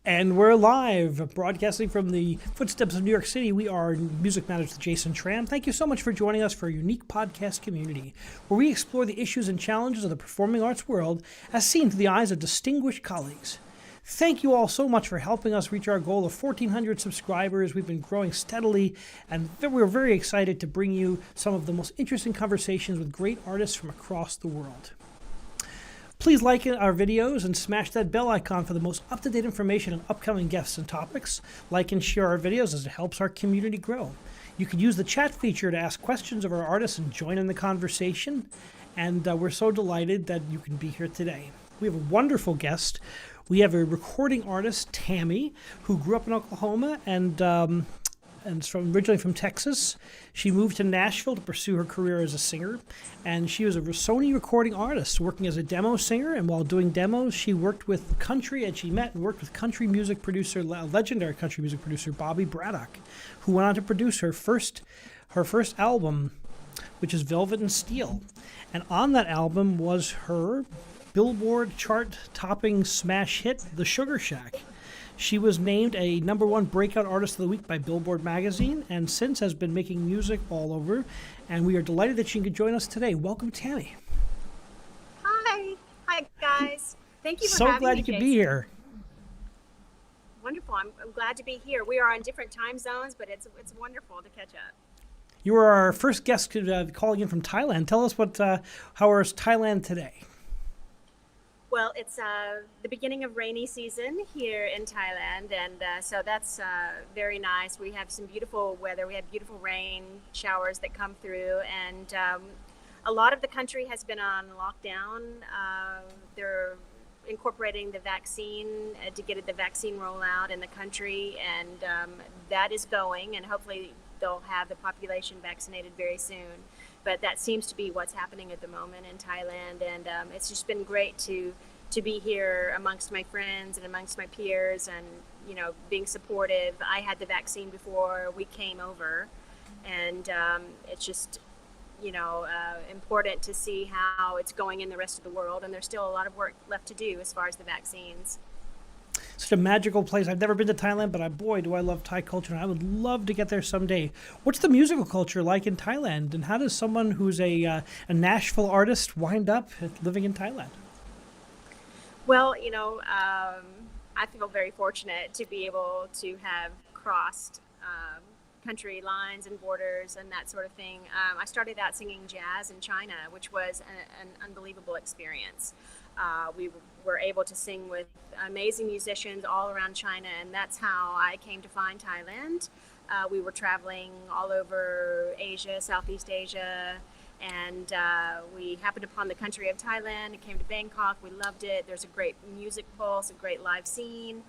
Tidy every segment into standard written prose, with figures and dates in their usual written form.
And we're live, broadcasting from the footsteps of New York City. We are music manager Jason Tramm. Thank you so much for joining us for a unique podcast community where we explore the issues and challenges of the performing arts world as seen through the eyes of distinguished colleagues. Thank you all so much for helping us reach our goal of 1,400 subscribers. We've been growing steadily, and we're very excited to bring you some of the most interesting conversations with great artists from across the world. Please like our videos and smash that bell icon for the most up-to-date information on upcoming guests and topics. Like and share our videos as it helps our community grow. You can use the chat feature to ask questions of our artists and join in the conversation. And we're so delighted that you can be here today. We have a wonderful guest. We have a recording artist, Tami, who grew up in Oklahoma and is originally from Texas. She moved to Nashville to pursue her career as a singer, and she was a Sony recording artist working as a demo singer. And while doing demos, she worked with country, and she met and worked with legendary country music producer Bobby Braddock, who went on to produce her first album, which is Velvet and Steel. And on that album was her Billboard chart-topping smash hit, The Sugar Shack. She was named a #1 Breakout Artist of the Week by Billboard magazine, and since has been making music all over. And we are delighted that she could join us today. Welcome, Tami. Hi, guys. Thank you for so having me. glad you could be here. Wonderful. I'm glad to be here. We are on different time zones, but it's wonderful to catch up. You were our first guest calling in from Thailand. Tell us how is Thailand today? Well, it's the beginning of rainy season here in Thailand, and so that's very nice. We have some beautiful weather. We have beautiful rain showers that come through, and a lot of the country has been on lockdown. They're incorporating the vaccine to get the vaccine rollout in the country, and that is going, and hopefully they'll have the population vaccinated very soon. But that seems to be what's happening at the moment in Thailand, and it's just been great to be here amongst my friends and amongst my peers, and being supportive. I had the vaccine before we came over, and it's just important to see how it's going in the rest of the world, and there's still a lot of work left to do as far as the vaccines. Such a magical place. I've never been to Thailand, but boy, do I love Thai culture, and I would love to get there someday. What's the musical culture like in Thailand, and how does someone who's a Nashville artist wind up living in Thailand? Well, I feel very fortunate to be able to have crossed country lines and borders and that sort of thing. I started out singing jazz in China, which was an unbelievable experience. We were able to sing with amazing musicians all around China, and that's how I came to find Thailand. We were traveling all over Asia, Southeast Asia, and we happened upon the country of Thailand. It came to Bangkok. We loved it. There's a great music pulse, a great live scene,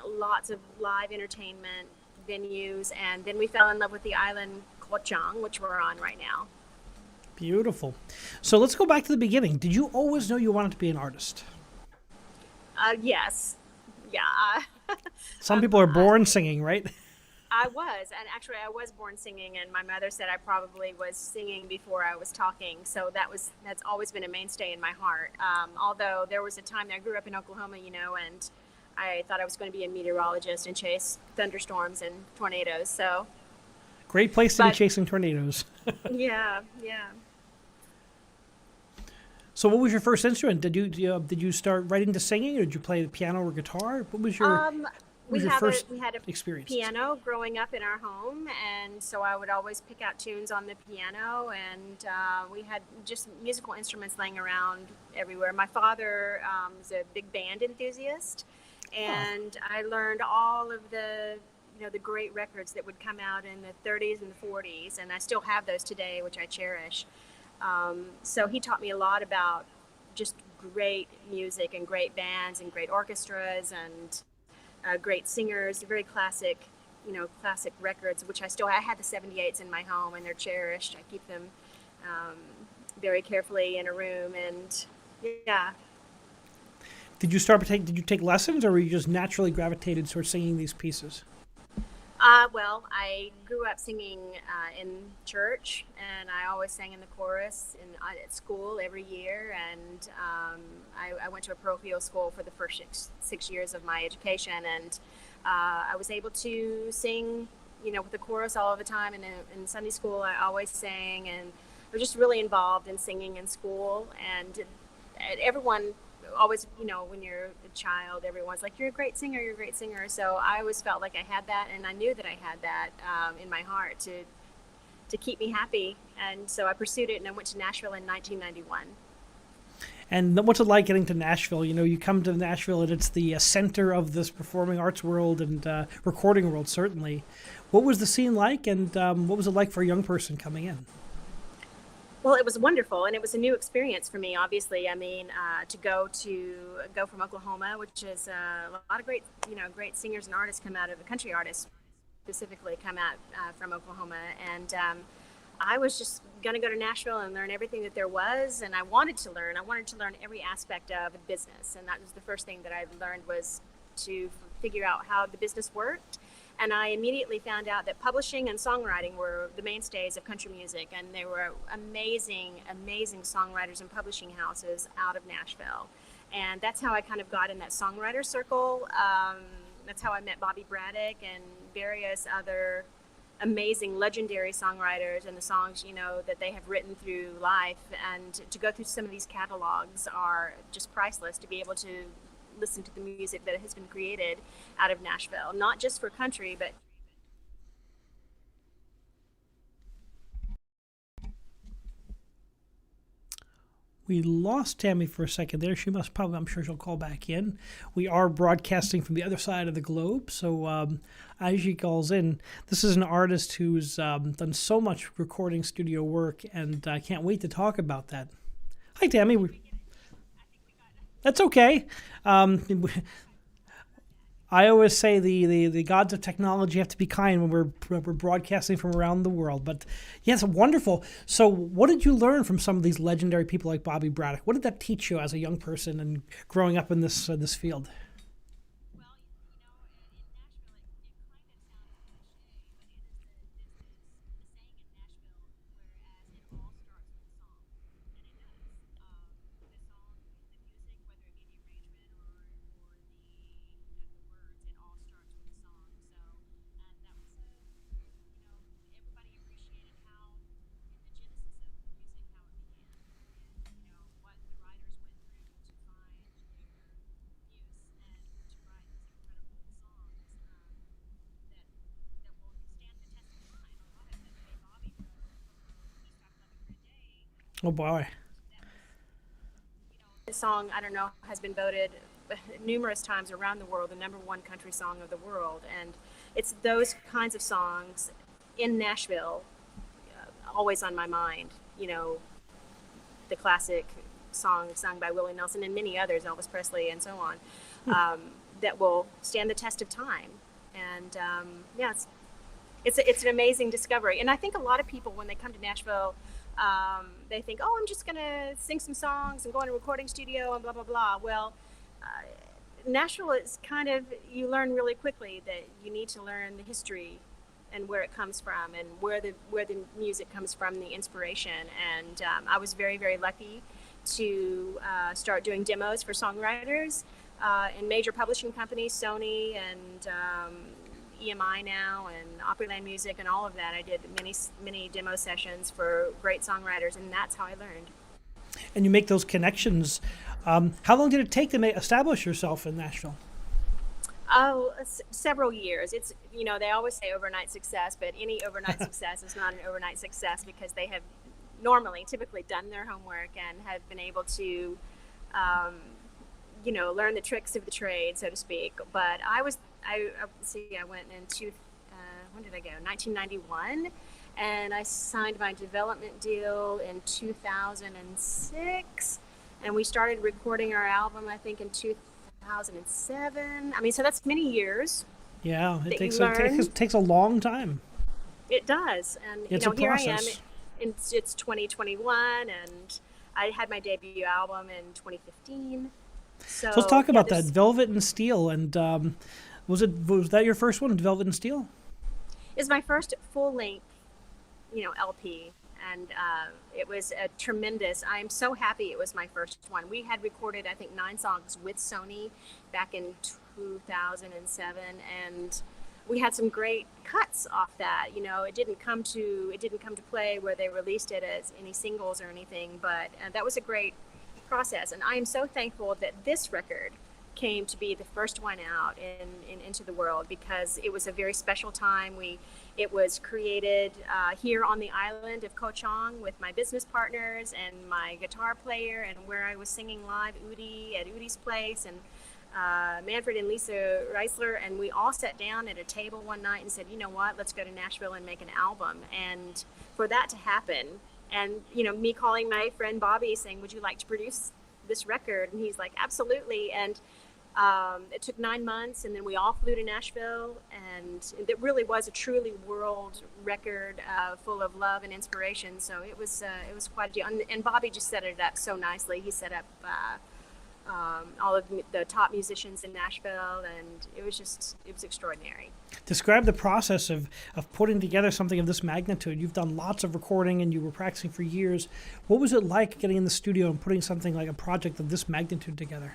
lots of live entertainment venues, and then we fell in love with the island Koh Chang, which we're on right now. Beautiful. So let's go back to the beginning. Did you always know you wanted to be an artist? Yes. Yeah. Some people are born singing, right? I was, and actually I was born singing, and my mother said I probably was singing before I was talking, so that's always been a mainstay in my heart. Although there was a time I grew up in Oklahoma, and I thought I was going to be a meteorologist and chase thunderstorms and tornadoes. So great place to be chasing tornadoes. Yeah. So what was your first instrument? Did you start writing to singing, or did you play the piano or guitar? What was your we had a experience? Piano growing up in our home, and so I would always pick out tunes on the piano, and we had just musical instruments laying around everywhere. My father was a big band enthusiast, and I learned all of the great records that would come out in the 30s and the 40s, and I still have those today, which I cherish. So he taught me a lot about just great music and great bands and great orchestras and great singers, very classic records, which I had the 78s in my home, and they're cherished. I keep them very carefully in a room, and yeah. Did you take lessons, or were you just naturally gravitated towards singing these pieces? Well, I grew up singing in church, and I always sang in the chorus at school every year. And I went to a parochial school for the first 6 years of my education, and I was able to sing, with the chorus all of the time. And in Sunday school, I always sang, and I was just really involved in singing in school. And everyone always, when you're a child, everyone's like, you're a great singer, you're a great singer. So I always felt like I had that, and I knew that I had that in my heart to keep me happy. And so I pursued it, and I went to Nashville in 1991. And what's it like getting to Nashville? You come to Nashville, and it's the center of this performing arts world and recording world, certainly. What was the scene like, and what was it like for a young person coming in? Well, it was wonderful, and it was a new experience for me, obviously. I mean, to go from Oklahoma, which is a lot of great singers and artists come out of, the country artists specifically come out from Oklahoma. And I was just going to go to Nashville and learn everything that there was, and I wanted to learn every aspect of the business. And that was the first thing that I learned, was to figure out how the business worked. And I immediately found out that publishing and songwriting were the mainstays of country music, and there were amazing, amazing songwriters and publishing houses out of Nashville. And that's how I kind of got in that songwriter circle. That's how I met Bobby Braddock and various other amazing, legendary songwriters, and the songs, that they have written through life. And to go through some of these catalogs are just priceless, to be able to listen to the music that has been created out of Nashville, not just for country, but We lost Tami for a second there. She must probably, I'm sure she'll call back in. We are broadcasting from the other side of the globe, so as she calls in, this is an artist who's done so much recording studio work, and I can't wait to talk about that. Hi, Tami. That's okay. I always say the gods of technology have to be kind when we're broadcasting from around the world. But yes, wonderful. So what did you learn from some of these legendary people like Bobby Braddock? What did that teach you as a young person and growing up in this field? Oh boy. this song, I don't know, has been voted numerous times around the world the #1 country song of the world. And it's those kinds of songs in Nashville always on my mind. The classic song sung by Willie Nelson and many others, Elvis Presley and so on, that will stand the test of time. And it's an amazing discovery. And I think a lot of people, when they come to Nashville, they think, oh, I'm just going to sing some songs and go in a recording studio and blah, blah, blah. Well, Nashville is kind of, you learn really quickly that you need to learn the history and where it comes from and where the music comes from, the inspiration. And I was very, very lucky to start doing demos for songwriters in major publishing companies, Sony and EMI now, and Opryland Music, and all of that. I did many demo sessions for great songwriters, and that's how I learned. And you make those connections. How long did it take to establish yourself in Nashville? Oh, several years. It's, they always say overnight success, but any overnight success is not an overnight success, because they have typically done their homework and have been able to, learn the tricks of the trade, so to speak. But I went in when did I go? 1991, and I signed my development deal in 2006, and we started recording our album, I think, in 2007. I mean, so that's many years. Yeah, it takes a long time. It does, and it's a here process. I am. It's 2021, and I had my debut album in 2015. So let's talk about that, Velvet and Steel. And was that your first one, Velvet and Steel? is my first full-length, LP, and it was a tremendous. I'm so happy it was my first one. We had recorded, I think, 9 songs with Sony back in 2007, and we had some great cuts off that. It didn't come to play where they released it as any singles or anything, but that was a great process. And I am so thankful that this record came to be the first one out into the world, because it was a very special time. It was created here on the island of Ko Chang with my business partners and my guitar player, and where I was singing live at Udi's place, and Manfred and Lisa Reisler, and we all sat down at a table one night and said, you know what, let's go to Nashville and make an album. And for that to happen, and me calling my friend Bobby saying, would you like to produce this record? And he's like, absolutely. And it took 9 months, and then we all flew to Nashville, and it really was a truly world record, full of love and inspiration. So it was quite a deal. And Bobby just set it up so nicely. He set up all of the top musicians in Nashville, and it was extraordinary. Describe the process of putting together something of this magnitude. You've done lots of recording, and you were practicing for years. What was it like getting in the studio and putting something like a project of this magnitude together?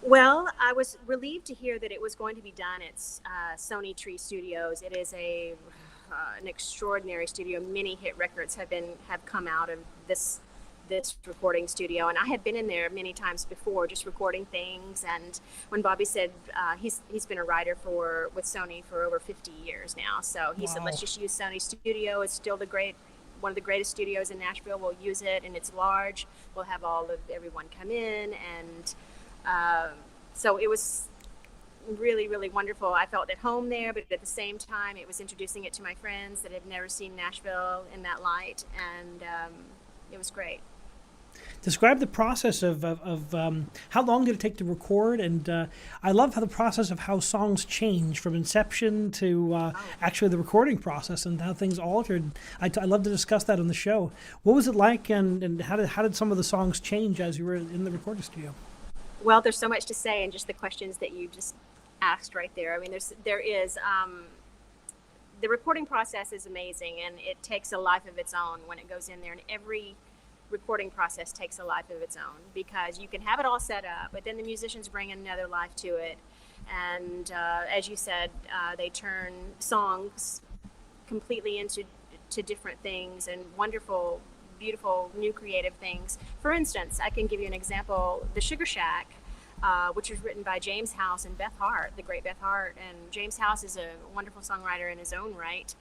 Well, I was relieved to hear that it was going to be done at Sony Tree Studios. It is an extraordinary studio. Many hit records have come out of this recording studio, and I had been in there many times before, just recording things. And when Bobby said he's been a writer with Sony for over 50 years now, so he said, let's just use Sony Studio. It's still one of the greatest studios in Nashville. We'll use it, and it's large. We'll have everyone come in, and so it was really, really wonderful. I felt at home there, but at the same time, it was introducing it to my friends that had never seen Nashville in that light, and it was great. Describe the process of how long did it take to record, and I love how the process of how songs change from inception to actually the recording process, and how things altered. I love to discuss that on the show. What was it like, and how did some of the songs change as you were in the recording studio? Well, there's so much to say, and just the questions that you just asked right there. I mean, there is the recording process is amazing, and it takes a life of its own when it goes in there, and every recording process takes a life of its own, because you can have it all set up, but then the musicians bring another life to it, and as you said, they turn songs completely into different things, and wonderful, beautiful, new creative things. For instance, I can give you an example. The Sugar Shack, which was written by James House and Beth Hart, the great Beth Hart, and James House is a wonderful songwriter in his own right.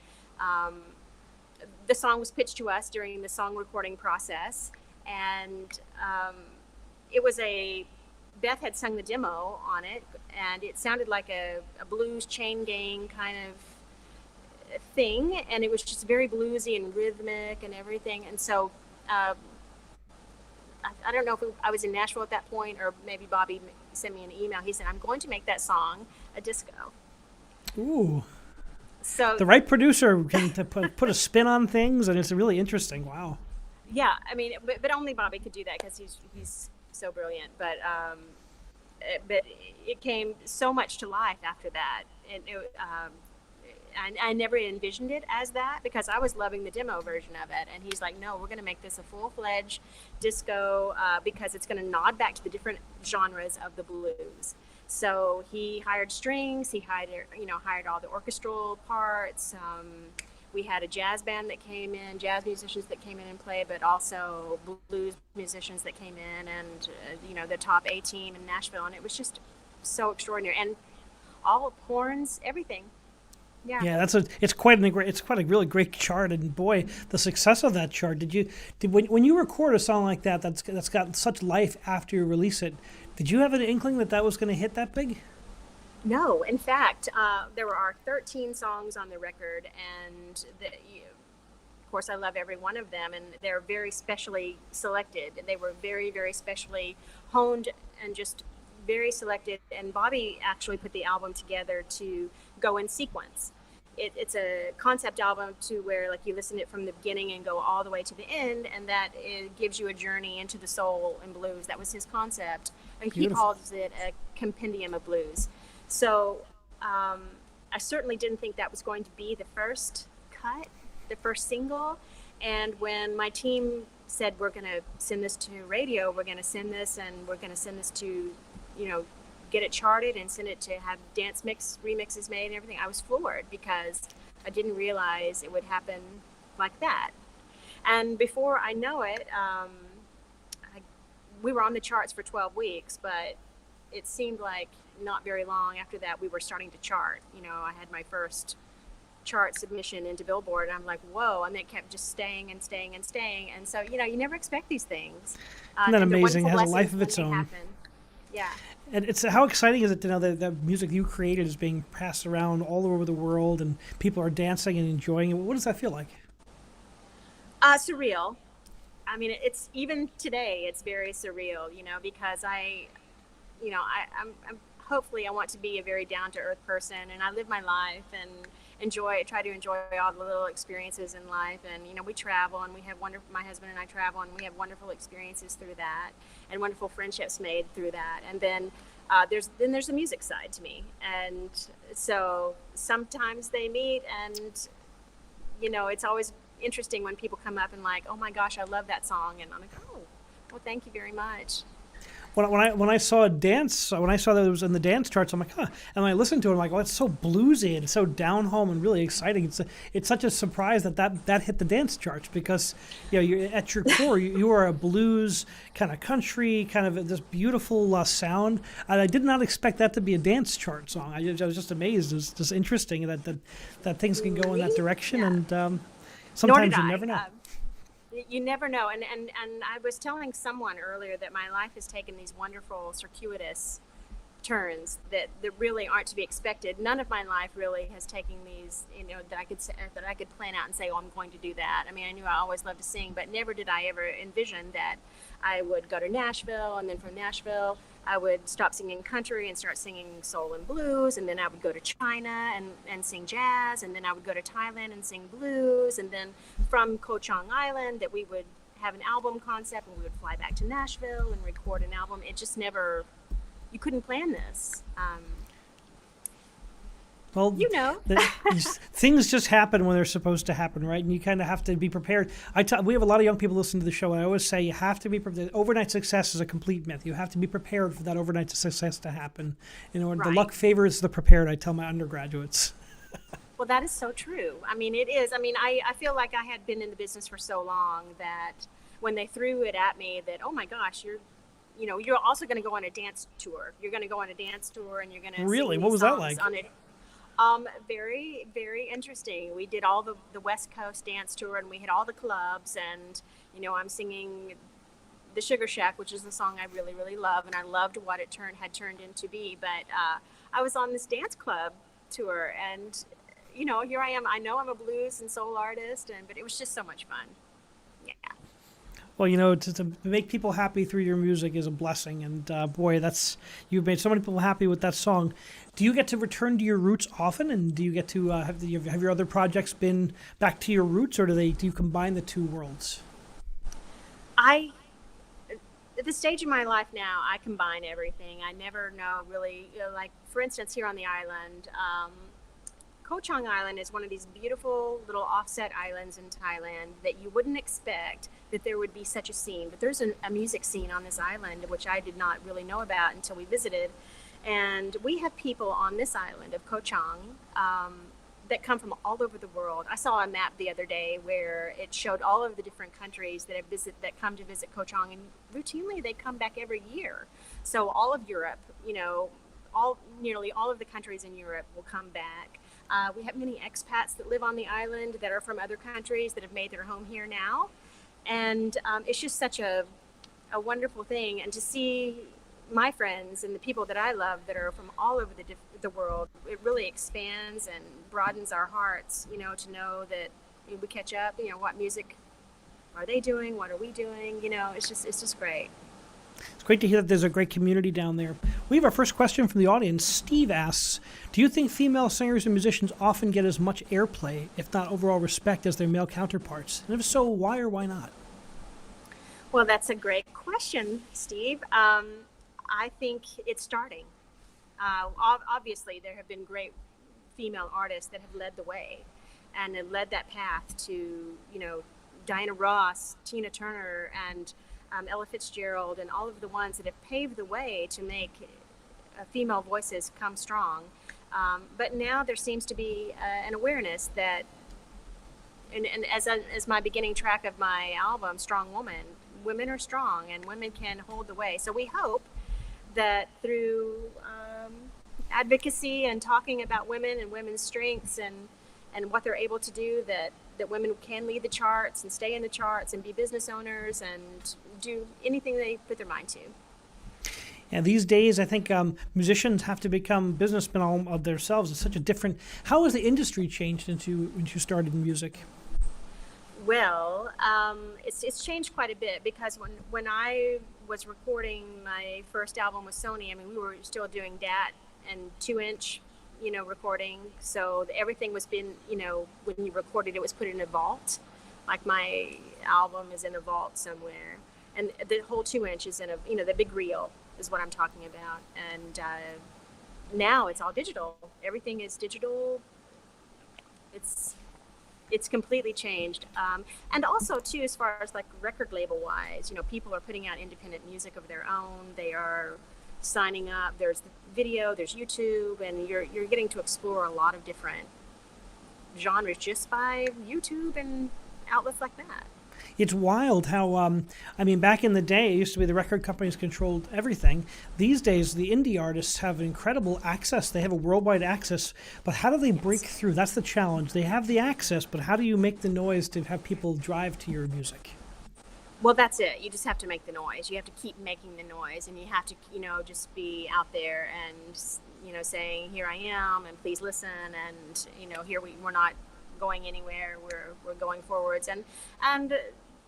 The song was pitched to us during the song recording process, and Beth had sung the demo on it, and it sounded like a blues chain gang kind of thing, and it was just very bluesy and rhythmic and everything. And so I don't know if I was in Nashville at that point, or maybe Bobby sent me an email. He said, I'm going to make that song a disco. Ooh. So the right producer can put a spin on things, and it's really interesting. Wow. Yeah, I mean, but only Bobby could do that, because he's so brilliant. But it came so much to life after that, and I never envisioned it as that, because I was loving the demo version of it, and he's like, no, we're going to make this a full-fledged disco, because it's going to nod back to the different genres of the blues. So he hired strings, he hired all the orchestral parts. We had a jazz band that came in, jazz musicians that came in and played, but also blues musicians that came in, and the top A team in Nashville, and it was just so extraordinary, and all horns, everything. Yeah, it's quite a really great chart, and boy, the success of that chart. When you record a song like that's got such life after you release it, did you have an inkling that was going to hit that big? No, in fact, there are 13 songs on the record, and of course I love every one of them, and they're very specially selected. They were very, very specially honed and just very selected, and Bobby actually put the album together to go in sequence. It's a concept album to where, like, you listen to it from the beginning and go all the way to the end, and that it gives you a journey into the soul and blues. That was his concept. And he calls it a compendium of blues. So I I certainly didn't think that was going to be the first cut, the first single. And when my team said, we're going to send this to radio, we're going to send this to, get it charted and send it to have dance remixes made and everything, I was floored because I didn't realize it would happen like that. And before I know it, we were on the charts for 12 weeks, but it seemed like not very long after that we were starting to chart. I had my first chart submission into Billboard, and I'm like, whoa, and it kept just staying and staying and staying. And so, you never expect these things. Isn't that amazing? It has a life of its own. Happen. Yeah. And it's how exciting is it to know that the music you created is being passed around all over the world and people are dancing and enjoying it. What does that feel like? Surreal. I mean, it's even today, it's very surreal, because I'm hopefully I want to be a very down-to-earth person, and I live my life and try to enjoy all the little experiences in life. And, we travel, and we have my husband and I travel, and we have wonderful experiences through that and wonderful friendships made through that. And then there's the music side to me. And so sometimes they meet, and, it's always interesting when people come up and like, oh my gosh, I love that song. And I'm like, oh, well, thank you very much. When I saw that it was in the dance charts, I'm like, huh. And when I listened to it, I'm like, oh, it's so bluesy and it's so down home and really exciting. It's such a surprise that hit the dance charts because, you're at your core, you are a blues kind of country, kind of this beautiful sound. And I did not expect that to be a dance chart song. I was just amazed. It was just interesting that things can go in that direction. Yeah. And sometimes you never know. You never know. And I was telling someone earlier that my life has taken these wonderful circuitous turns that really aren't to be expected. None of my life really has taken these, that I could plan out and say, oh, I'm going to do that. I mean, I knew I always loved to sing, but never did I ever envision that I would go to Nashville, and then from Nashville I would stop singing country and start singing soul and blues, and then I would go to China and sing jazz, and then I would go to Thailand and sing blues, and then from Koh Chang Island that we would have an album concept and we would fly back to Nashville and record an album. It just never, you couldn't plan this. Well, things just happen when they're supposed to happen, right? And you kind of have to be prepared. We have a lot of young people listening to the show, and I always say you have to be prepared. Overnight success is a complete myth. You have to be prepared for that overnight success to happen. Right. The luck favors the prepared, I tell my undergraduates. Well, that is so true. I mean, it is. I mean, I feel like I had been in the business for so long that when they threw it at me that, oh my gosh, you're also going to go on a dance tour. You're going to go on a dance tour, and you're going to really? What was that like? On it. Very, very interesting. We did all the West Coast dance tour, and we hit all the clubs, and, I'm singing the Sugar Shack, which is the song I really, really love, and I loved what it had turned into be. But I was on this dance club tour, and, here I am. I know I'm a blues and soul artist, but it was just so much fun. Yeah. Well, to make people happy through your music is a blessing, and boy, you've made so many people happy with that song. Do you get to return to your roots often, and do you get to have your other projects been back to your roots, or do you combine the two worlds? At this stage in my life now, I combine everything. I never know really, like for instance, here on the island, Koh Chang Island is one of these beautiful little offset islands in Thailand that you wouldn't expect that there would be such a scene. But there's a music scene on this island, which I did not really know about until we visited. And we have people on this island of Koh Chang that come from all over the world. I saw a map the other day where it showed all of the different countries that come to visit Koh Chang, and routinely they come back every year. So all of Europe, nearly all of the countries in Europe will come back. We have many expats that live on the island that are from other countries that have made their home here now. And it's just such a wonderful thing. And to see my friends and the people that I love that are from all over the world, it really expands and broadens our hearts, to know that we catch up, what music are they doing? What are we doing? It's just great. It's great to hear that there's a great community down there. We have our first question from the audience. Steve asks, do you think female singers and musicians often get as much airplay, if not overall respect, as their male counterparts? And if so, why or why not? Well, that's a great question, Steve. I think it's starting. Obviously, there have been great female artists that have led the way and have led that path to, you know, Diana Ross, Tina Turner, and Ella Fitzgerald, and all of the ones that have paved the way to make female voices come strong. But now there seems to be an awareness that, and as my beginning track of my album, Strong Woman, women are strong and women can hold the way. So we hope that through advocacy and talking about women and women's strengths and what they're able to do, that women can lead the charts and stay in the charts and be business owners and do anything they put their mind to. And these days, I think musicians have to become businessmen all of themselves. It's such a different. How has the industry changed when you started in music? Well, it's changed quite a bit, because when I was recording my first album with Sony, I mean, we were still doing DAT and 2-inch, you know, recording. So everything was been, you know, when you recorded, it was put in a vault. Like my album is in a vault somewhere, and the whole 2-inch is in a, you know, the big reel is what I'm talking about. And now it's all digital. Everything is digital. It's completely changed. And also too, as far as like record label wise, you know, people are putting out independent music of their own. They are signing up. There's the video, there's YouTube, and you're getting to explore a lot of different genres just by YouTube and outlets like that. It's wild how, I mean, back in the day, it used to be the record companies controlled everything. These days, the indie artists have incredible access. They have a worldwide access. But how do they break through? That's the challenge. They have the access, but how do you make the noise to have people drive to your music? Well, that's it. You just have to make the noise. You have to keep making the noise, and you have to, you know, just be out there and, you know, saying, here I am, and please listen, and, you know, here we're not going anywhere. We're going forwards. And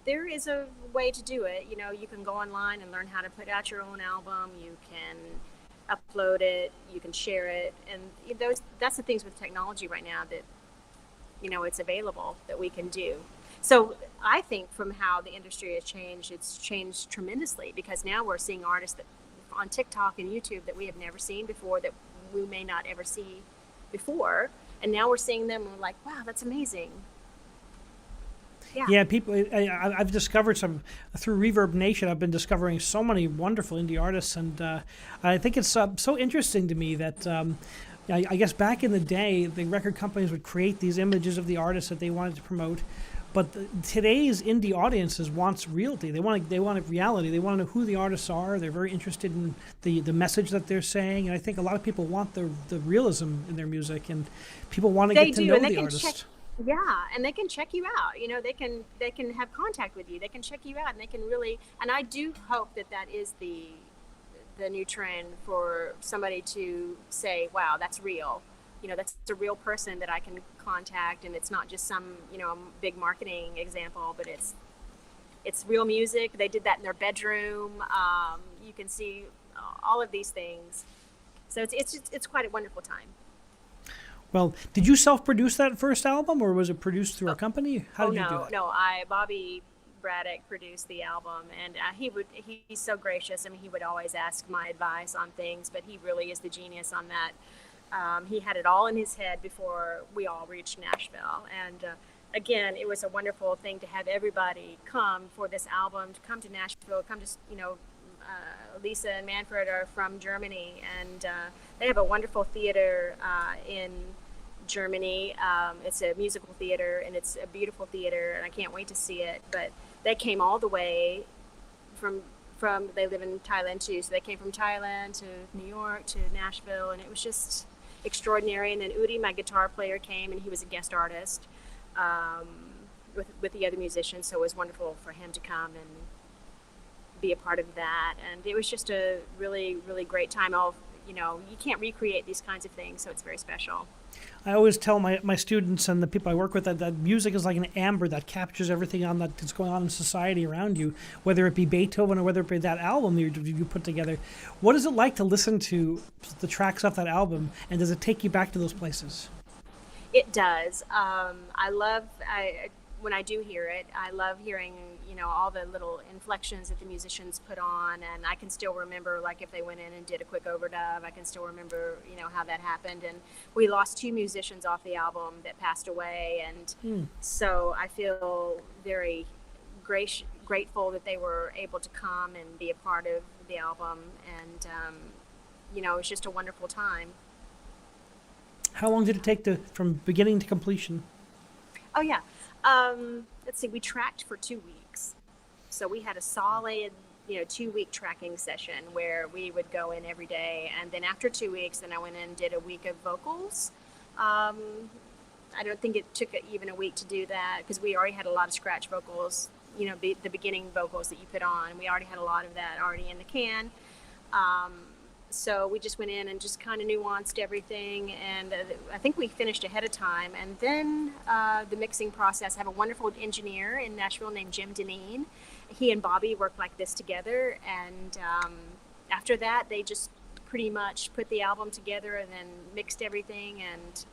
there is a way to do it. You know, you can go online and learn how to put out your own album. You can upload it. You can share it. And that's the things with technology right now that, you know, it's available that we can do. So I think from how the industry has changed, it's changed tremendously, because now we're seeing artists that on TikTok and YouTube that we have never seen before, that we may not ever see before. And now we're seeing them and we're like, wow, that's amazing. Yeah, people. I've discovered some through Reverb Nation. I've been discovering so many wonderful indie artists, and I think it's so interesting to me that I guess back in the day, the record companies would create these images of the artists that they wanted to promote, but today's indie audiences wants reality. They want reality. They want to know who the artists are. They're very interested in the message that they're saying, and I think a lot of people want the realism in their music, and people want to get to know the artist. Yeah, and they can check you out. You know, they can have contact with you. They can check you out, and they can really. And I do hope that is the new trend for somebody to say, "Wow, that's real." You know, that's a real person that I can contact, and it's not just some, you know, big marketing example, but it's real music. They did that in their bedroom. You can see all of these things. So it's quite a wonderful time. Well, did you self-produce that first album, or was it produced through a company? How did you do it? No, Bobby Braddock produced the album, and he's so gracious. I mean, he would always ask my advice on things, but he really is the genius on that. He had it all in his head before we all reached Nashville, and again, it was a wonderful thing to have everybody come for this album, to come to Nashville, come to, you know, Lisa and Manfred are from Germany, and they have a wonderful theater in Germany. It's a musical theater, and it's a beautiful theater, and I can't wait to see it. But they came all the way from they live in Thailand too, so they came from Thailand to New York to Nashville, and it was just extraordinary. And then Udi, my guitar player, came, and he was a guest artist with the other musicians, so it was wonderful for him to come and be a part of that. And it was just a really, really great time. You know, you can't recreate these kinds of things, so it's very special. I always tell my students and the people I work with that music is like an amber that captures everything that's going on in society around you, whether it be Beethoven or whether it be that album you put together. What is it like to listen to the tracks off that album, and does it take you back to those places? It does. when I do hear it. I love hearing, all the little inflections that the musicians put on, and I can still remember, like, if they went in and did a quick overdub, I can still remember, how that happened. And we lost 2 musicians off the album that passed away, and so I feel very grateful that they were able to come and be a part of the album, and it was just a wonderful time. How long did it take from beginning to completion? Oh yeah. Let's see, we tracked for 2 weeks. So we had a solid, 2-week tracking session where we would go in every day. And then after 2 weeks, then I went in and did a week of vocals. I don't think it took even a week to do that because we already had a lot of scratch vocals, the beginning vocals that you put on. We already had a lot of that already in the can. So we just went in and just kind of nuanced everything, and I think we finished ahead of time. And then the mixing process, I have a wonderful engineer in Nashville named Jim Deneen. He and Bobby worked like this together, and after that they just pretty much put the album together and then mixed everything. And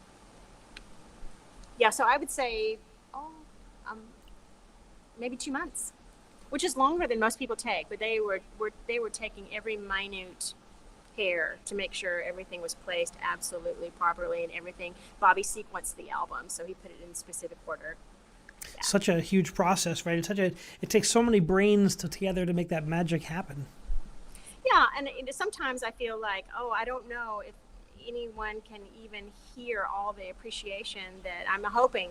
yeah, so I would say maybe 2 months, which is longer than most people take, but they were taking every minute hair to make sure everything was placed absolutely properly and everything. Bobby sequenced the album, so he put it in specific order. Yeah. Such a huge process, right? It takes so many brains together to make that magic happen. Yeah, and sometimes I feel like, I don't know if anyone can even hear all the appreciation that I'm hoping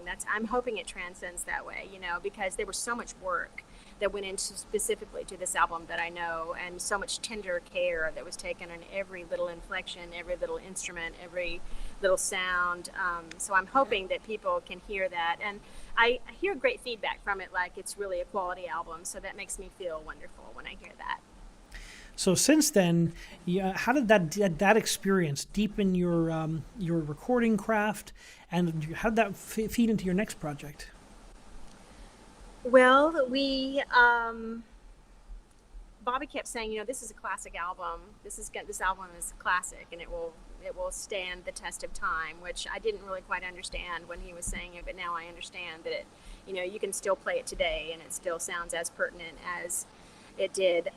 it transcends that way, because there was so much work that went into specifically to this album that I know, and so much tender care that was taken on every little inflection, every little instrument, every little sound. So I'm hoping that people can hear that. And I hear great feedback from it, like it's really a quality album. So that makes me feel wonderful when I hear that. So since then, how did that experience deepen your recording craft, and how did that feed into your next project? Well, Bobby kept saying, this is a classic album. This album is classic, and it will stand the test of time, which I didn't really quite understand when he was saying it, but now I understand that it, you can still play it today, and it still sounds as pertinent as it did.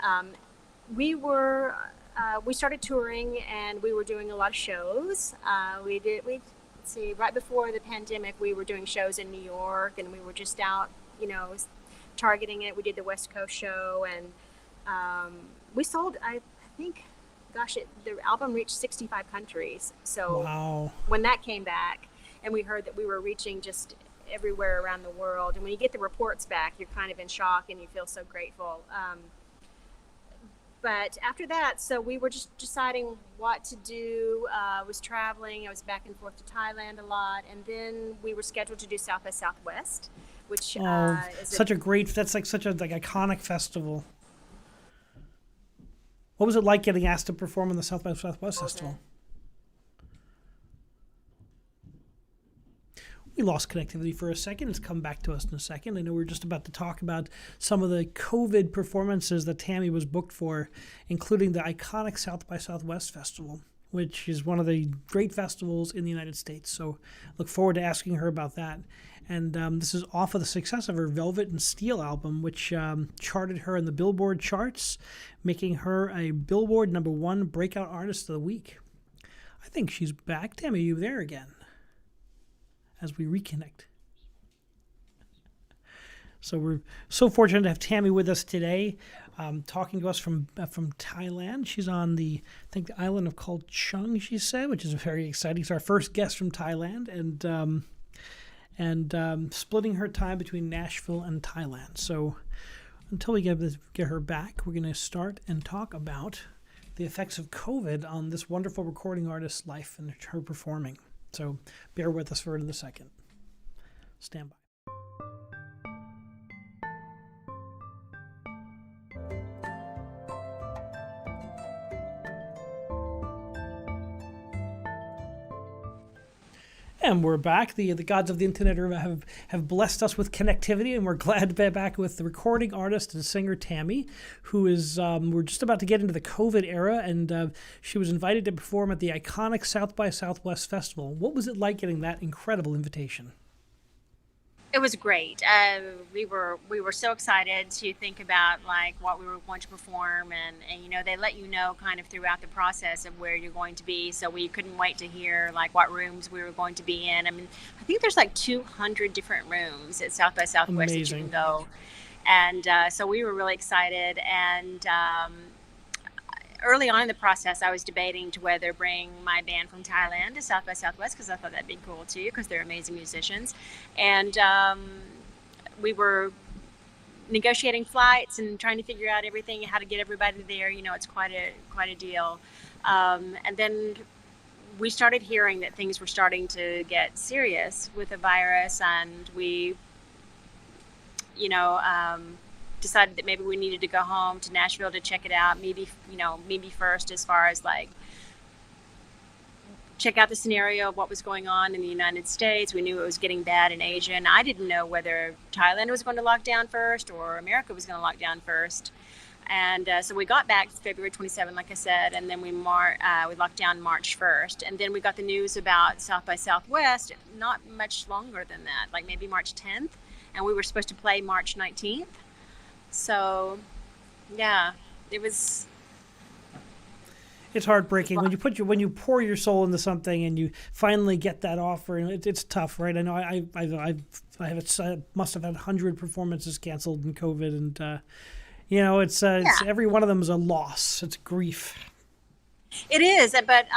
We started touring, and we were doing a lot of shows. Right before the pandemic, we were doing shows in New York, and we were just out, targeting it. We did the West Coast show, and we sold, I think, the album reached 65 countries. So wow. When that came back, and we heard that we were reaching just everywhere around the world, and when you get the reports back, you're kind of in shock, and you feel so grateful. But after that, so we were just deciding what to do. I was traveling. I was back and forth to Thailand a lot. And then we were scheduled to do South by Southwest, which is such that's like such a iconic festival. What was it like getting asked to perform in the South by Southwest Festival? We lost connectivity for a second. It's come back to us in a second. I know we're just about to talk about some of the COVID performances that Tami was booked for, including the iconic South by Southwest Festival, which is one of the great festivals in the United States. So look forward to asking her about that. And this is off of the success of her Velvet and Steel album, which charted her in the Billboard charts, making her a Billboard #1 breakout artist of the week. I think she's back. Tami, are you there again? As we reconnect. So we're so fortunate to have Tami with us today, talking to us from Thailand. She's on the island of called Chung, she said, which is very exciting. It's our first guest from Thailand, and splitting her time between Nashville and Thailand. So until we get her back, we're going to start and talk about the effects of COVID on this wonderful recording artist's life and her performing. So bear with us for a second. Stand by. And we're back. The gods of the internet have blessed us with connectivity, and we're glad to be back with the recording artist and singer Tami, who is, we're just about to get into the COVID era, and she was invited to perform at the iconic South by Southwest Festival. What was it like getting that incredible invitation? It was great. We were so excited to think about like what we were going to perform, and you know, they let you know kind of throughout the process of where you're going to be, so we couldn't wait to hear like what rooms we were going to be in. I mean, I think there's like 200 different rooms at South by Southwest that you can Amazing. go, and so we were really excited. And early on in the process, I was debating to whether bring my band from Thailand to South by Southwest, because I thought that'd be cool too, because they're amazing musicians. And we were negotiating flights and trying to figure out everything, how to get everybody there. You know, it's quite a deal. And then we started hearing that things were starting to get serious with the virus, and we, you know, decided that maybe we needed to go home to Nashville to check it out. Maybe first, as far as like check out the scenario of what was going on in the United States. We knew it was getting bad in Asia, and I didn't know whether Thailand was going to lock down first or America was going to lock down first. And so we got back February 27, like I said, and then we locked down March 1st. And then we got the news about South by Southwest not much longer than that, like maybe March 10th. And we were supposed to play March 19th. So, yeah, it was. It's heartbreaking when you pour your soul into something and you finally get that offer, and it's tough, right? I know I must have had 100 performances canceled in COVID, and you know, it's every one of them is a loss. It's grief. It is, but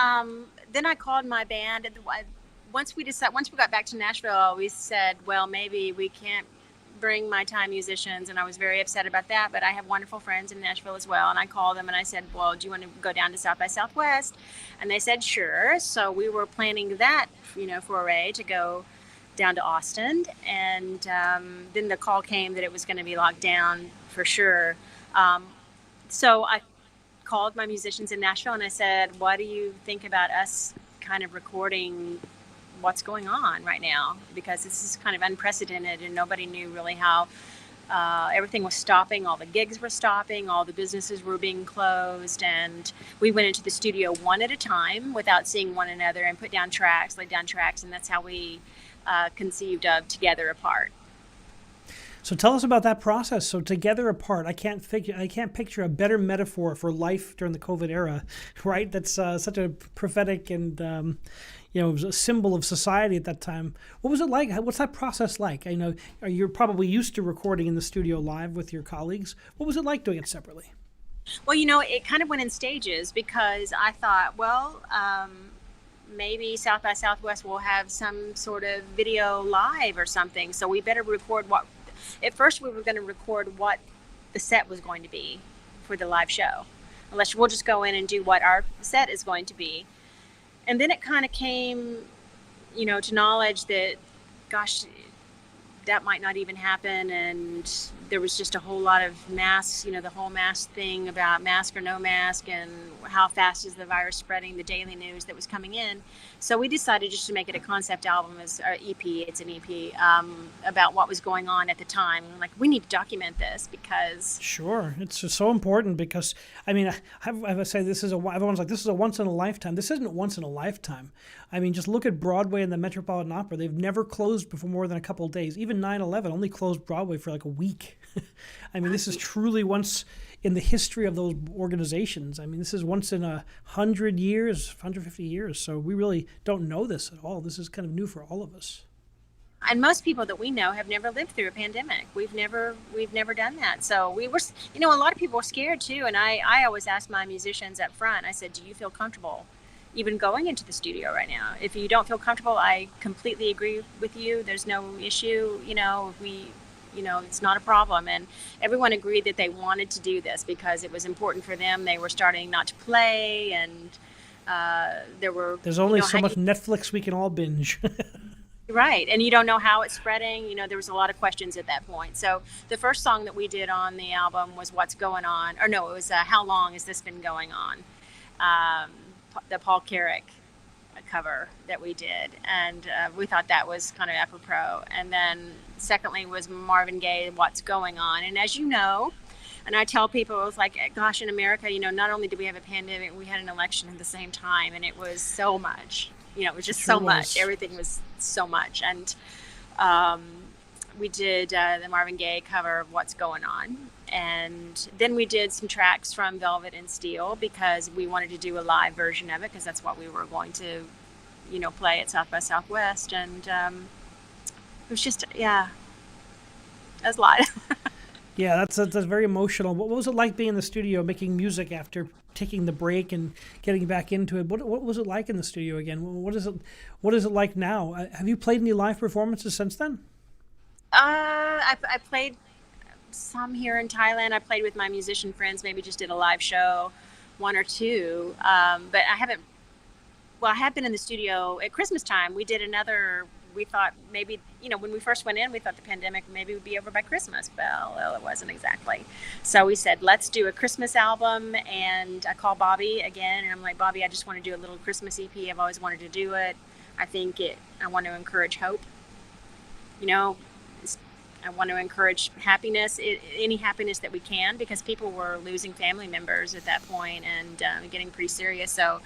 then I called my band, and once we got back to Nashville, we said, well, maybe we can't bring my Thai musicians, and I was very upset about that, but I have wonderful friends in Nashville as well, and I called them and I said, well, do you want to go down to South by Southwest? And they said sure. So we were planning that, you know, foray to go down to Austin, and then the call came that it was going to be locked down for sure. So I called my musicians in Nashville and I said, what do you think about us kind of recording what's going on right now, because this is kind of unprecedented and nobody knew really how everything was stopping. All the gigs were stopping, all the businesses were being closed, and we went into the studio one at a time without seeing one another and laid down tracks, and that's how we conceived of Together Apart. So tell us about that process. So Together Apart, I can't picture a better metaphor for life during the COVID era, right? That's such a prophetic and you know, it was a symbol of society at that time. What was it like? What's that process like? I know you're probably used to recording in the studio live with your colleagues. What was it like doing it separately? Well, you know, it kind of went in stages, because I thought, well, maybe South by Southwest will have some sort of video live or something. So we better record at first we were going to record what the set was going to be for the live show. Unless we'll just go in and do what our set is going to be. And then it kind of came, you know, to knowledge that, gosh, that might not even happen. And there was just a whole lot of masks, you know, the whole mask thing about mask or no mask, and how fast is the virus spreading, the daily news that was coming in. So we decided just to make it a concept album, as our EP. It's an EP about what was going on at the time. And like, we need to document this because. Sure, it's just so important, because I mean, I say everyone's like, this is a once in a lifetime. This isn't once in a lifetime. I mean, just look at Broadway and the Metropolitan Opera. They've never closed for more than a couple of days. Even 9/11 only closed Broadway for like a week. I mean, this is truly once in the history of those organizations. I mean, this is once in 100 years, 150 years. So we really don't know this at all. This is kind of new for all of us. And most people that we know have never lived through a pandemic. We've never done that. So we were, you know, a lot of people were scared too. And I always ask my musicians up front, I said, do you feel comfortable even going into the studio right now? If you don't feel comfortable, I completely agree with you. There's no issue, you know, it's not a problem. And everyone agreed that they wanted to do this because it was important for them. They were starting not to play, and there's only so much Netflix we can all binge. Right. And you don't know how it's spreading. You know, there was a lot of questions at that point. So the first song that we did on the album was What's Going On, or no, it was How Long Has This Been Going On? The Paul Carrick cover that we did, and we thought that was kind of apropos. And then secondly was Marvin Gaye, What's Going On? And as you know, and I tell people, it was like, gosh, in America, you know, not only did we have a pandemic, we had an election at the same time, and it was so much, you know, it was just so much. Everything was so much. And we did the Marvin Gaye cover of What's Going On. And then we did some tracks from Velvet and Steel because we wanted to do a live version of it because that's what we were going to, play at South by Southwest. And it was just, yeah, that's a lot. Yeah, that's very emotional. What was it like being in the studio making music after taking the break and getting back into it? What was it like in the studio again? What is it like now? Have you played any live performances since then? I played some here in Thailand. I played with my musician friends, maybe just did a live show, one or two. But I haven't. Well, I have been in the studio at Christmas time. We did another. We thought maybe, when we first went in, we thought the pandemic maybe would be over by Christmas. Well, it wasn't exactly. So we said, let's do a Christmas album. And I called Bobby again, and I'm like, Bobby, I just want to do a little Christmas EP. I've always wanted to do it. I want to encourage hope. I want to encourage happiness, any happiness that we can, because people were losing family members at that point and getting pretty serious. So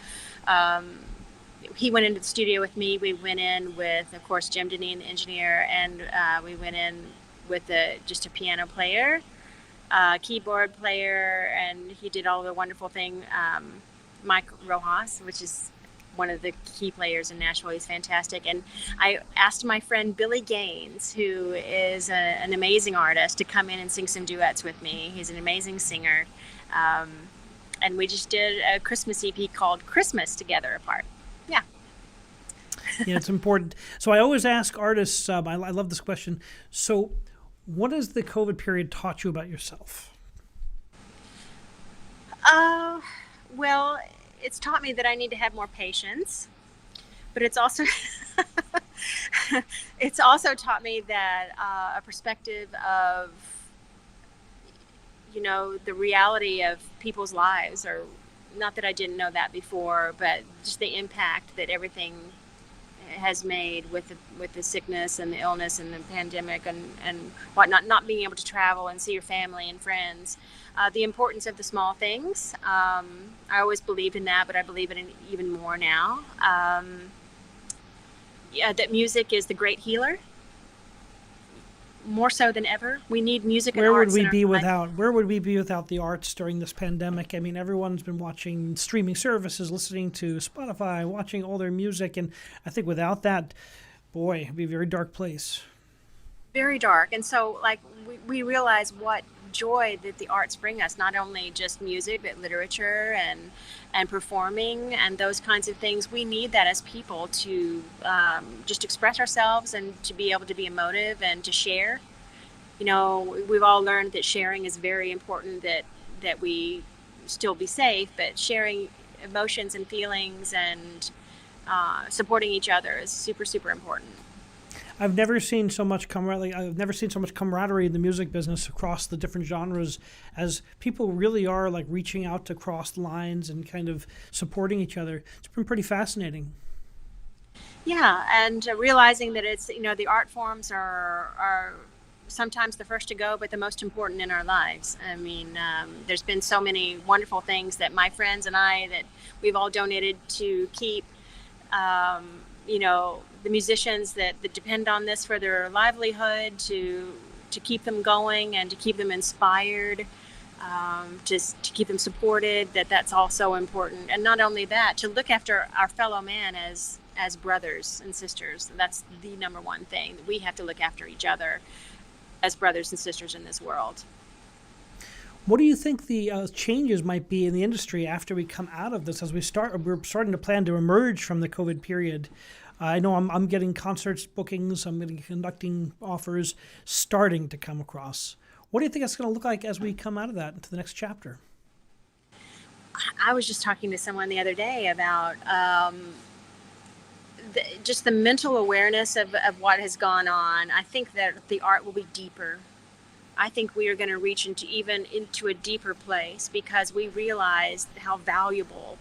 he went into the studio with me. We went in with, of course, Jim Deneen, the engineer, and we went in with just a piano player, keyboard player, and he did all the wonderful thing. Mike Rojas, which is one of the key players in Nashville. He's fantastic. And I asked my friend Billy Gaines, who is an amazing artist, to come in and sing some duets with me. He's an amazing singer. And we just did a Christmas EP called Christmas together apart. Yeah. Yeah, it's important. So I always ask artists, I love this question. So what has the COVID period taught you about yourself? Well, it's taught me that I need to have more patience, but it's also taught me that a perspective of the reality of people's lives, or not that I didn't know that before, but just the impact that everything has made with the sickness and the illness and the pandemic and whatnot, not being able to travel and see your family and friends. The importance of the small things. I always believed in that, but I believe in it even more now. That music is the great healer, more so than ever. We need music and arts. Where would we be without the arts during this pandemic? I mean, everyone's been watching streaming services, listening to Spotify, watching all their music, and I think without that, boy, it'd be a very dark place. Very dark. And so, we realize what joy that the arts bring us, not only just music, but literature and performing and those kinds of things. We need that as people to just express ourselves and to be able to be emotive and to share. We've all learned that sharing is very important, that we still be safe, but sharing emotions and feelings and supporting each other is super, super important. I've never seen so much camaraderie in the music business across the different genres, as people really are reaching out to cross lines and kind of supporting each other. It's been pretty fascinating. Yeah, and realizing that it's the art forms are sometimes the first to go, but the most important in our lives. I mean, there's been so many wonderful things that my friends and I that we've all donated to keep. The musicians that depend on this for their livelihood, to keep them going and to keep them inspired, just to keep them supported, that's also important. And not only that, to look after our fellow man as brothers and sisters. That's the number one thing. We have to look after each other as brothers and sisters in this world. What do you think the changes might be in the industry after we come out of this? We're starting to plan to emerge from the COVID period. I know I'm getting concerts bookings. I'm getting conducting offers starting to come across. What do you think it's going to look like as we come out of that into the next chapter? I was just talking to someone the other day about just the mental awareness of what has gone on. I think that the art will be deeper. I think we are going to reach into a deeper place because we realize how valuable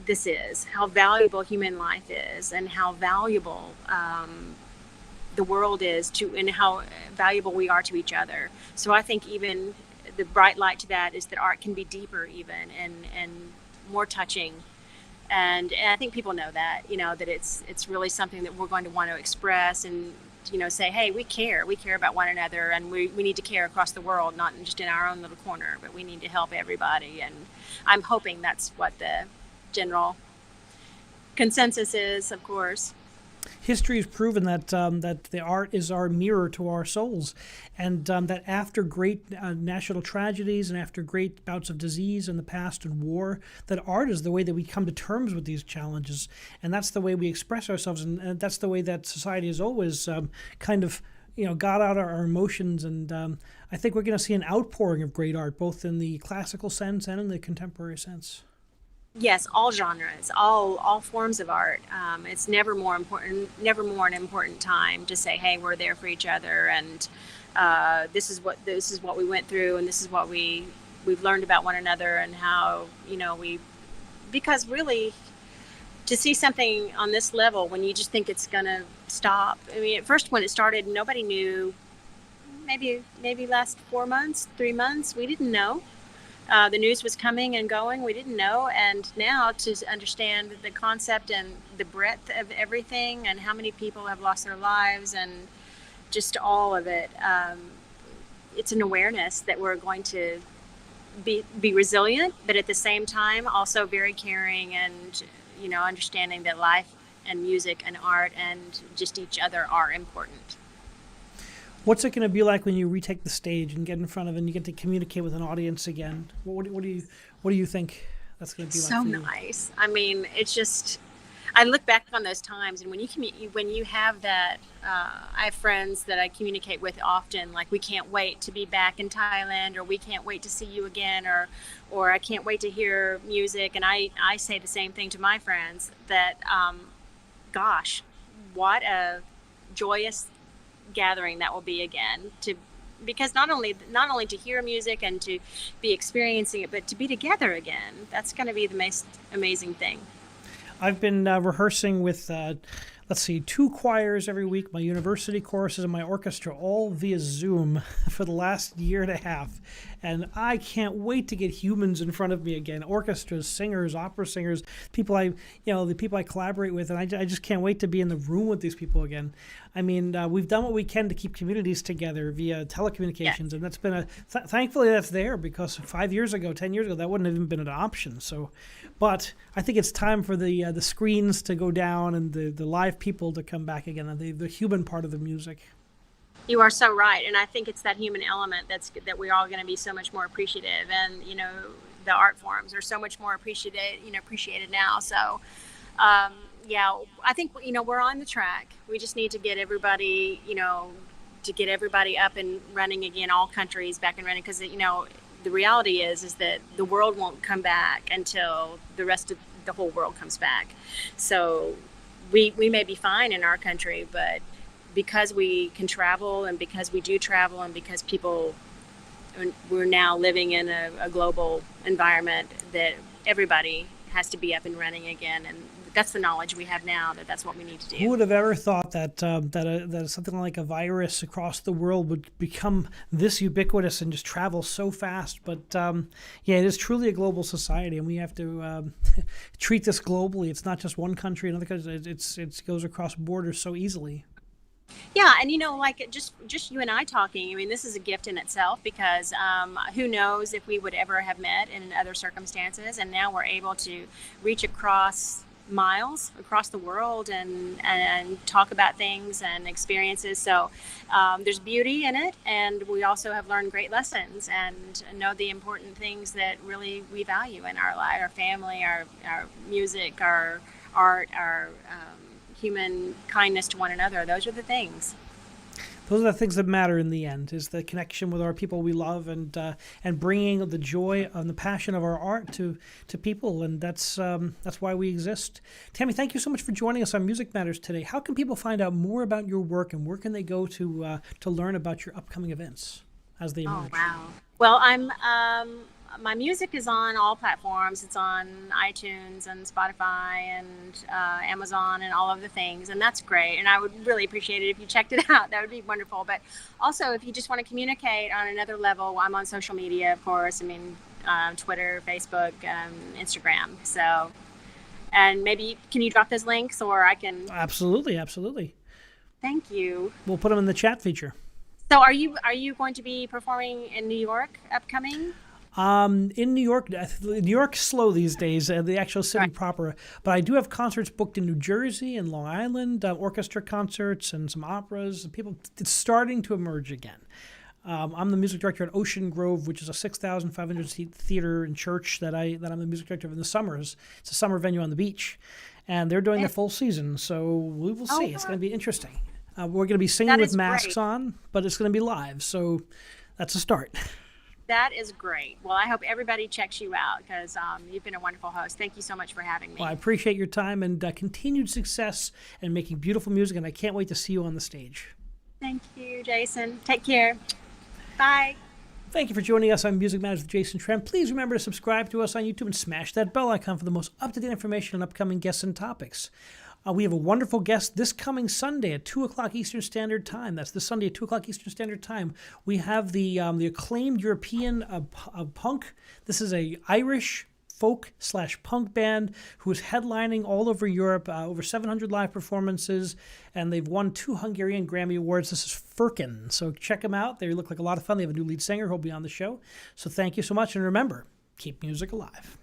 this is, how valuable human life is, and how valuable the world is and how valuable we are to each other. So I think even the bright light to that is that art can be deeper even and more touching. And I think people know that, that it's really something that we're going to want to express and say, hey, we care about one another, and we need to care across the world, not just in our own little corner, but we need to help everybody. And I'm hoping that's what the general consensus is, of course. History has proven that that the art is our mirror to our souls, and that after great national tragedies and after great bouts of disease in the past and war, that art is the way that we come to terms with these challenges, and that's the way we express ourselves, and that's the way that society has always kind of got out our emotions. And I think we're going to see an outpouring of great art, both in the classical sense and in the contemporary sense. Yes, all genres, all forms of art. It's never more an important time to say, hey, we're there for each other, and this is what we went through, and this is what we've learned about one another, and how because really, to see something on this level when you just think it's gonna stop. I mean, at first when it started, nobody knew. Maybe last 4 months, 3 months, we didn't know. The news was coming and going. We didn't know. And now to understand the concept and the breadth of everything and how many people have lost their lives and just all of it, it's an awareness that we're going to be resilient, but at the same time also very caring, and understanding that life and music and art and just each other are important. What's it going to be like when you retake the stage and get in front of and you get to communicate with an audience again? What do you think that's going to be like? So nice. I mean, it's just, I look back on those times, and when you have that, I have friends that I communicate with often, like, we can't wait to be back in Thailand, or we can't wait to see you again, or I can't wait to hear music. And I say the same thing to my friends, that, gosh, what a joyous gathering that will be again, because not only to hear music and to be experiencing it, but to be together again. That's going to be the most amazing thing. I've been rehearsing with 2 choirs every week, my university courses and my orchestra, all via Zoom for the last year and a half. And I can't wait to get humans in front of me again, orchestras, singers, opera singers, the people I collaborate with. And I just can't wait to be in the room with these people again. I mean, we've done what we can to keep communities together via telecommunications. Yeah. And that's been thankfully that's there, because 5 years ago, 10 years ago, that wouldn't have even been an option. So, but I think it's time for the screens to go down and the live people to come back again, and the human part of the music. You are so right, and I think it's that human element that we're all going to be so much more appreciative, and the art forms are so much more appreciated now. So, yeah, I think we're on the track. We just need to get everybody up and running again, all countries back and running, because the reality is that the world won't come back until the rest of the whole world comes back. So we may be fine in our country, but because we can travel, and because we do travel, and because we're now living in a global environment, that everybody has to be up and running again. And that's the knowledge we have now, that's what we need to do. Who would have ever thought that something like a virus across the world would become this ubiquitous and just travel so fast? But yeah, it is truly a global society, and we have to treat this globally. It's not just one country, another country. It goes across borders so easily. Yeah, and like just you and I talking, I mean, this is a gift in itself, because who knows if we would ever have met in other circumstances, and now we're able to reach miles across the world and talk about things and experiences. So there's beauty in it, and we also have learned great lessons and know the important things that really we value in our life, our family, our music, our art, our human kindness to one another. Those are the things. Those are the things that matter in the end, is the connection with our people we love, and bringing the joy and the passion of our art to people, and that's why we exist. Tami, thank you so much for joining us on Music Matters today. How can people find out more about your work, and where can they go to learn about your upcoming events as they emerge? Oh, wow. Well, my music is on all platforms. It's on iTunes and Spotify and Amazon and all of the things, and that's great. And I would really appreciate it if you checked it out. That would be wonderful. But also, if you just want to communicate on another level, I'm on social media, of course. I mean, Twitter, Facebook, Instagram. So, and maybe can you drop those links, or I can? Absolutely. Thank you. We'll put them in the chat feature. So are you going to be performing in New York upcoming? In New York, New York's slow these days, the actual city proper. But I do have concerts booked in New Jersey and Long Island, orchestra concerts and some operas. It's starting to emerge again. I'm the music director at Ocean Grove, which is a 6,500 seat theater and church that I'm the music director of in the summers. It's a summer venue on the beach, and they're doing a full season. So we will see. It's going to be interesting. We're going to be singing with masks on, but it's going to be live. So that's a start. That is great. Well, I hope everybody checks you out because you've been a wonderful host. Thank you so much for having me. Well, I appreciate your time and continued success and making beautiful music, and I can't wait to see you on the stage. Thank you, Jason. Take care. Bye. Thank you for joining us on Music Matters with Jason Tramm. Please remember to subscribe to us on YouTube and smash that bell icon for the most up-to-date information on upcoming guests and topics. We have a wonderful guest this coming Sunday at 2 o'clock Eastern Standard Time. That's this Sunday at 2 o'clock Eastern Standard Time. We have the acclaimed European punk. This is a Irish folk/punk band who is headlining all over Europe, over 700 live performances, and they've won 2 Hungarian Grammy Awards. This is Firkin. So check them out. They look like a lot of fun. They have a new lead singer who'll be on the show. So thank you so much, and remember, keep music alive.